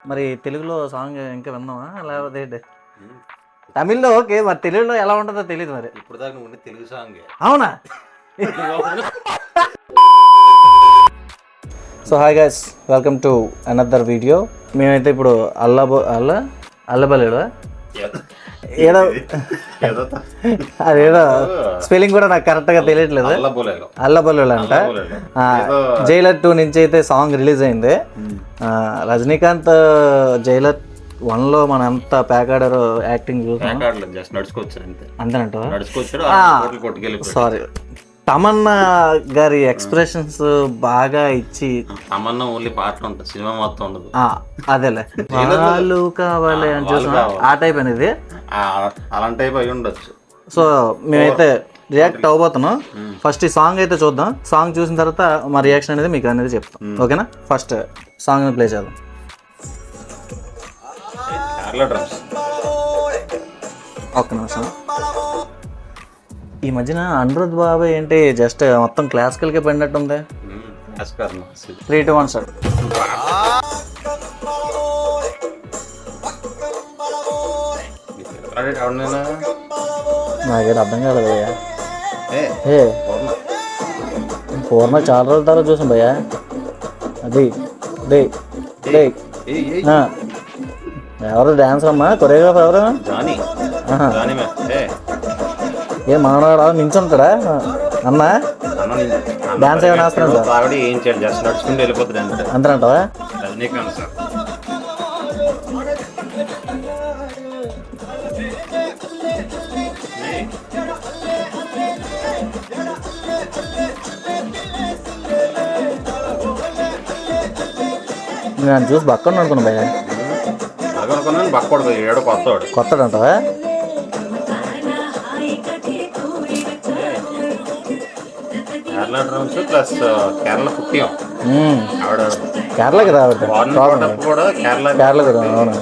మరి తెలుగులో సాంగ్ ఇంకా విన్నావా లేకపోతే ఏంటి? తమిళ్లో ఓకే, మరి తెలుగులో ఎలా ఉంటుందో తెలియదు మరి. ఇప్పుడు దాకా నువ్వు ఉండే తెలుగు సాంగ్ అవునా? So hi guys, welcome to another video. మేమైతే ఇప్పుడు అల్లబల్లిలో ఏదో అదేదో స్పెల్లింగ్ కూడా నాకు కరెక్ట్గా తెలియట్లేదు. అల్లబల్లిలో అంట. జైలర్ 2 నుంచి అయితే సాంగ్ రిలీజ్ అయింది. రజనీకాంత్ జైలర్ 1లో మన ఎంత ప్యాకాడారో యాక్టింగ్ చూసాం. అంతేనంట. సారీ, తమన్నా గారి ఎక్స్ప్రెషన్స్ బాగా ఇచ్చి, తమన్నా ఓన్లీ పాటలు ఉంటుంది, సినిమా మొత్తం ఉండదు. అదేలే, వాళ్ళు కావాలి అని చూసా ఆ టైప్ అనేది, అలాంటి టైప్ అయి ఉండొచ్చు. సో మేమైతే రియాక్ట్ అవ్వబోతున్నాం. ఫస్ట్ ఈ సాంగ్ అయితే చూద్దాం. సాంగ్ చూసిన తర్వాత మా రియాక్షన్ అనేది మీకు అనేది చెప్తాం, ఓకేనా? ఫస్ట్ సాంగ్ ప్లే చేద్దాం. ఒక్క నిమిషం. ఈ మధ్యన అనిరుద్ బాబాయ్ ఏంటి జస్ట్ మొత్తం క్లాసికల్కే పడినట్టుంది. 3, 2, 1 స్టార్ట్. నాకేం అర్థం కాలేదు భయ్యా. పూర్ణ చాలా రోజుల తర్వాత చూసాం భయ్యా. అది డే డే ఎవరు డాన్స్ అమ్మా? కొరియోగ్రాఫర్ ఎవరు? ఏ మనవాడు నించుంటాడా అన్న? డాన్స్ ఏమైనా వేస్తున్నాడు? అంతేనంటావా? నేను చూసి బక్కడు అనుకున్నా భయ్యా. కొత్తడంటావా? కేరళకి రావద్దు, కేరళకి రా. అవును,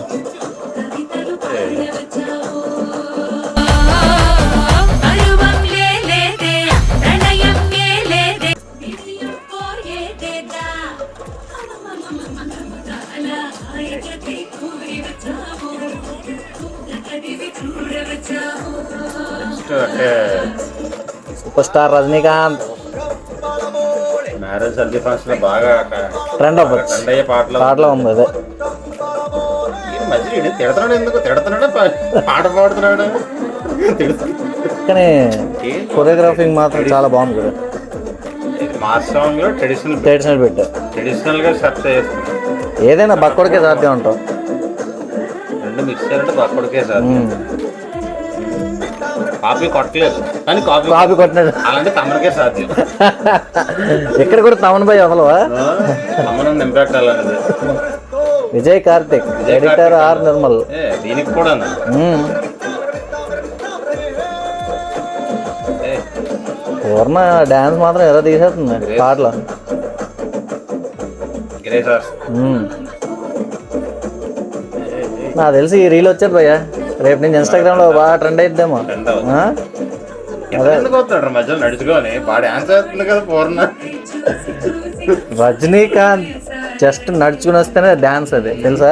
super star Rajinikanth marriage haldi function బాగా ట్రెండ్ అయ్యే పాటలో ఉంది. అదే మధ్యలో తిడతాడు, ఎందుకు తిడతాడు? పాట పాడుతున్నాడు కానీ కొరియోగ్రాఫింగ్ మాత్రం చాలా బాగుంది కదా. మాస్ సాంగ్ లో ట్రెడిషనల్ పెట్టారు. ట్రెడిషనల్ గా సెర్చ్ చేస్తాం. ఏదైనా బక్కోడికే సాధ్యం అంటాం. రెండు మిక్స్ చేయాలంటే బక్కోడికే సాధ్యం. కాపీ కొట్టలేదు కానీ కాపీ కొట్టినాడు అలాంటి తమనకే సాధ్యం. ఇక్కడ కూడా తమన్ బాయ్ అసలువా? తమను నింపెట్టాలన్నది. Vijay Karthik, editor R Nirmal. దీనికి కూడా పూర్ణ డాన్స్ మాత్రం ఎలా తీసేస్తుంది పాటలో. నాకు తెలిసి ఈ రీల్ వచ్చాడు భయ్యా, రేపు నుంచి ఇన్స్టాగ్రామ్ లో బాగా ట్రెండ్ అయిద్దేమో. మధ్యలో నడుచుకొని బాగా డాన్స్ అవుతుంది కదా పూర్ణ. రజనీకాంత్ జస్ట్ నడుచుకుని వస్తేనే డాన్స్, అది తెలుసా?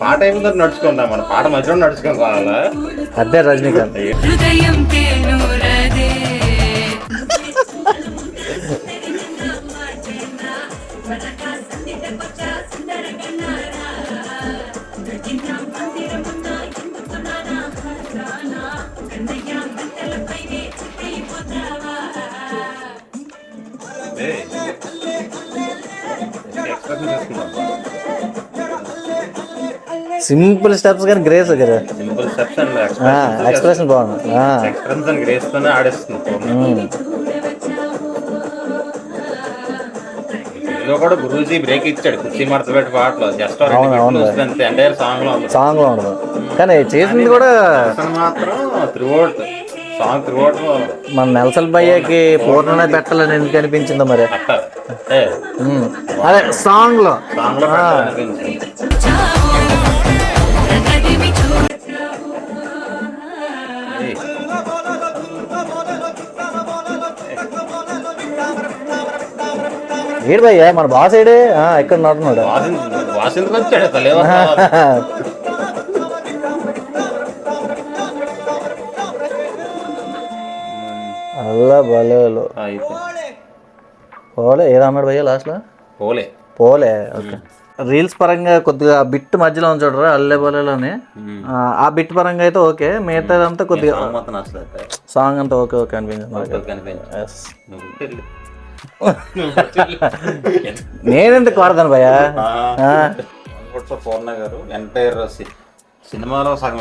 పాట అయిపోతుంది నడుచుకుందాం, మన పాట మధ్యలో నడుచుకోవాలా? అదే రజనీకాంత్. సింపుల్ స్టెప్స్ కానీ గ్రేస్ కదా. సింపుల్ స్టెప్స్ అండ్ ఎక్స్ప్రెషన్ బాగుంది. ఎక్స్ప్రెషన్ అండ్ గ్రేస్ తోనే ఆడేస్తుంది. ఇందులో కూడా గురూజీ బ్రేక్ ఇచ్చాడు కుర్చీ మడత పెట్టి పాటలో. జస్ట్ ఎంటైర్ సాంగ్ లో ఉండదు కానీ చేసింది కూడా మాత్రం త్రూఅవుట్ సాంగ్ త్రూఅవుట్. మన నెల్సన్ భయ్యకి పూర్ణనే పెట్టాలని ఎందుకు అనిపించిందో మరి. అదే సాంగ్ లో ఏడు భయ్యా మన బాస్ ఏడే ఎక్కడ నడుతున్నాడు. బాస్ ఎందుకు వచ్చాడు అసలు అల్లా బలేలో పోలే ఏదన్నాడు భయ్యా లాస్ట్లో పోలే పోలే ఓకే రీల్స్ పరంగా కొద్దిగా బిట్ మధ్యలో చూడరా అల్లే బలేలోని ఆ బిట్ పరంగా అయితే ఓకే మిగతాదంతా కొద్దిగా సాంగ్ అంతా ఓకే ఓకే అనిపించింది నేనెందుకు వాడతాను భయ్యా పూర్ణ గారు ఎంటైర్ సినిమాలో సగం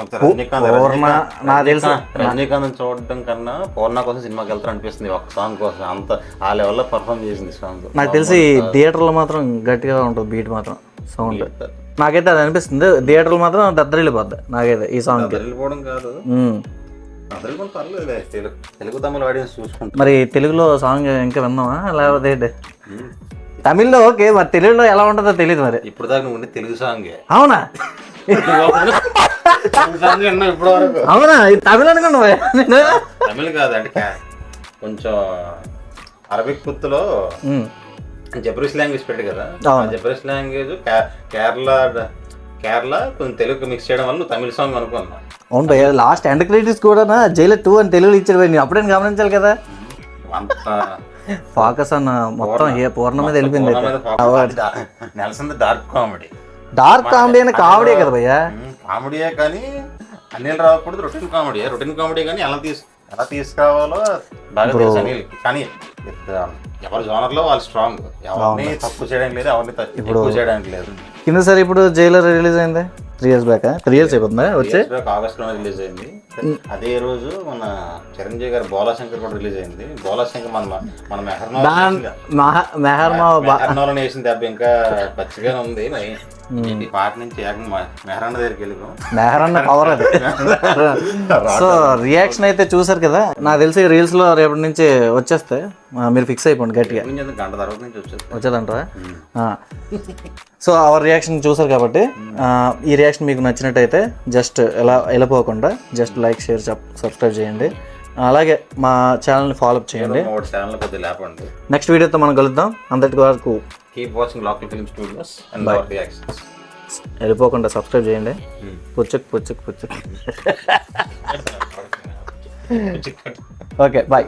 రజనీకాంత్ చూడడం కన్నా పూర్ణ కోసం సినిమాకి వెళ్తారు అనిపిస్తుంది ఒక సాంగ్ కోసం అంత ఆ లెవెల్లో పర్ఫామ్ చేసింది సాంగ్. నాకు తెలిసి థియేటర్లో మాత్రం గట్టిగా ఉంటుంది బీట్ మాత్రం సౌండ్ నాకైతే అది అనిపిస్తుంది థియేటర్లో మాత్రం దద్దరిల్లిపోద్ది నాకైతే ఈ సాంగ్ వెళ్ళిపోవడం కాదు తెలుగు తమిళ ఆడియన్స్ చూసుకుంటాం. మరి తెలుగులో సాంగ్ ఇంకా విన్నావా లేకపోతే ఏంటి తమిళ్లో ఓకే మరి తెలుగులో ఎలా ఉంటుందో తెలియదు మరి ఇప్పుడు దాకా నువ్వు తెలుగు సాంగ్ అవునా ఇప్పుడు వరకు అవునా తమిళ అనుకున్నావా నేను తమిళ కాదు అంటే కొంచెం అరబిక్ పుత్తులో జబరీస్ లాంగ్వేజ్ పెట్టు కదా జబరీస్ లాంగ్వేజ్ కేరళ కొంచెం తెలుగు మిక్స్ చేయడం వల్ల నువ్వు తమిళ సాంగ్ అనుకున్నా. అవును భయ్య లాస్ట్ ఎండ్ క్రెడిట్స్ కూడా జైలర్ 2 అని తెలుగులో ఇచ్చాడు భయ్య నేను అప్పుడే గమనించాలి కదా ఫోకస్ అన్న మొత్తం పూర్ణ మీద వెళ్ళిపోయింది నెలసంది డార్క్ కామెడీ అనే కామెడీ కదా భయ్య కామెడీయే కానీ అనిల్ రావకూడదు రొటీన్ కామెడీ కానీ ఎలా తీసుకురావాలో బాగా తెలుసు అనిల్ కానీ ఎవరి జోనర్ లో వాళ్ళు స్ట్రాంగ్ ఎవరిని తక్కువ చేయడానికి లేదు ఎవరిని ఎక్కువ చేయడానికి లేదు. కింద సరే ఇప్పుడు జైలర్ రిలీజ్ అయింది 3 years బ్యాక్ 3 years అయిపోతుందా వచ్చి ఆగస్ట్ లో రిలీజ్ అయింది. అదే రోజు మన చిరంజీవి గారు బోలాశంకర్ కూడా రిలీజ్ అయింది. బోలాశంకర్ మన మెహర్నాలో వేసిన దెబ్బ ఇంకా పచ్చిగానే ఉంది. ఈ పాట నుంచి మెహరాన్న దగ్గరికి వెళ్ళిపోయాం. మెహరాన్న పవర్ అది. సో రియాక్షన్ అయితే చూసారు కదా నాకు తెలిసి రీల్స్ లో రేపటి నుంచి వచ్చేస్తే మీరు ఫిక్స్ అయిపోండి గట్టిగా గంట తర్వాత నుంచి వచ్చేదంటారా. సో అవర్ రియాక్షన్ చూసారు కాబట్టి ఈ రియాక్షన్ మీకు నచ్చినట్టయితే జస్ట్ ఎలా వెళ్ళిపోకుండా జస్ట్ లైక్ షేర్ సబ్స్క్రైబ్ చేయండి. అలాగే మా ఛానల్ని ఫాలోఅప్ చేయండి. నెక్స్ట్ వీడియోతో మనం కలుద్దాం. అంతటి వరకు keep watching local film studios and our reactions. వెళ్ళిపోకుండా సబ్స్క్రైబ్ చేయండి. పుచ్చక్ ఓకే బాయ్.